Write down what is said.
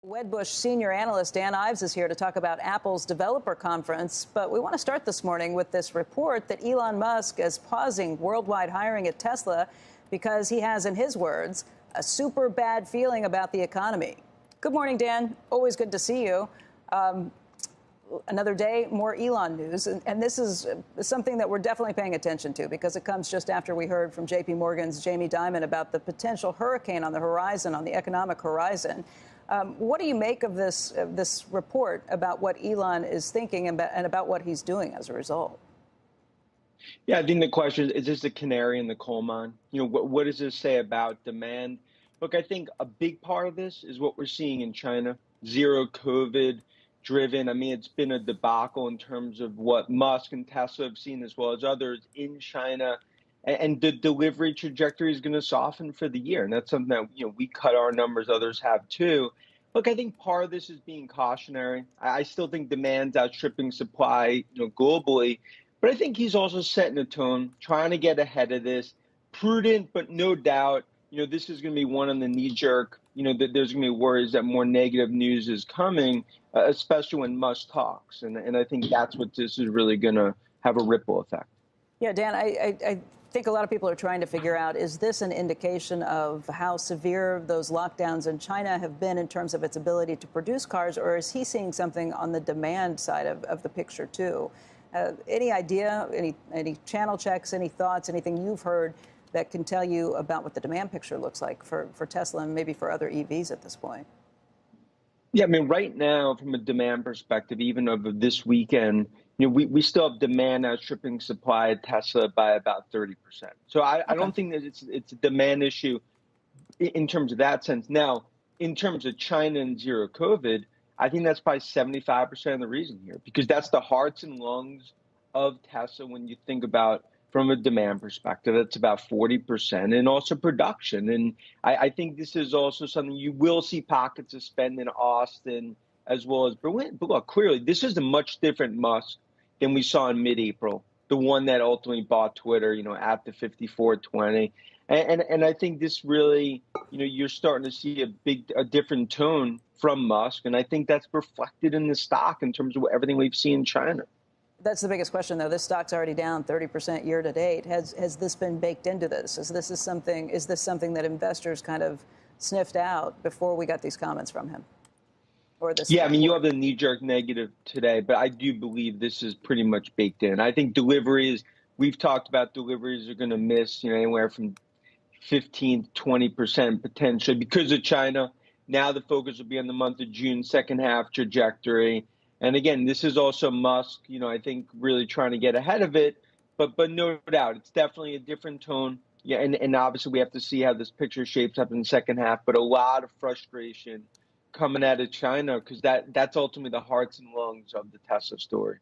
Wedbush senior analyst Dan Ives is here to talk about Apple's developer conference. But we want to start this morning with this report that Elon Musk is pausing worldwide hiring at Tesla because he has, in his words, a super bad feeling about the economy. Good morning, Dan. Always good to see you. Another day, more Elon news. And this is something that we're definitely paying attention to because it comes just after we heard from J.P. Morgan's Jamie Dimon about the potential hurricane on the horizon, on the economic horizon. What do you make of this report about what Elon is thinking and about what he's doing as a result? Yeah, I think the question is this a canary in the coal mine? What does this say about demand? Look, I think a big part of this is what we're seeing in China, zero COVID driven. I mean, it's been a debacle in terms of what Musk and Tesla have seen as well as others in China. And the delivery trajectory is going to soften for the year. And that's something that, we cut our numbers, others have too. Look, I think part of this is being cautionary. I still think demand's outstripping supply, globally. But I think he's also setting a tone, trying to get ahead of this, prudent, but no doubt, this is going to be one on the knee jerk, that there's going to be worries that more negative news is coming, especially when Musk talks. And I think that's what this is really going to have a ripple effect. Yeah, Dan, I think a lot of people are trying to figure out, is this an indication of how severe those lockdowns in China have been in terms of its ability to produce cars, or is he seeing something on the demand side of the picture too? Any idea, any channel checks, any thoughts, anything you've heard that can tell you about what the demand picture looks like for Tesla and maybe for other EVs at this point? Yeah, I mean, right now, from a demand perspective, even over this weekend, we still have demand outstripping supply at Tesla by about 30%. So I don't think that it's a demand issue in terms of that sense. Now, in terms of China and zero COVID, I think that's probably 75% of the reason here, because that's the hearts and lungs of Tesla when you think about from a demand perspective. That's about 40%, and also production. And I think this is also something you will see pockets of spend in Austin as well as Berlin. But look, clearly, this is a much different Musk than we saw in mid-April, the one that ultimately bought Twitter, at the 54.20. And I think this really, you're starting to see a different tone from Musk. And I think that's reflected in the stock in terms of everything we've seen in China. That's the biggest question, though. This stock's already down 30% year to date. Has this been baked into this? Is this something that investors kind of sniffed out before we got these comments from him? Or this? Yeah, I mean, you have the knee-jerk negative today, but I do believe this is pretty much baked in. I think deliveries, we've talked about deliveries are going to miss, anywhere from 15 to 20% potentially because of China. Now the focus will be on the month of June, second half trajectory. And again, this is also Musk, I think really trying to get ahead of it. But no doubt, it's definitely a different tone. Yeah, and obviously we have to see how this picture shapes up in the second half. But a lot of frustration coming out of China because that's ultimately the hearts and lungs of the Tesla story.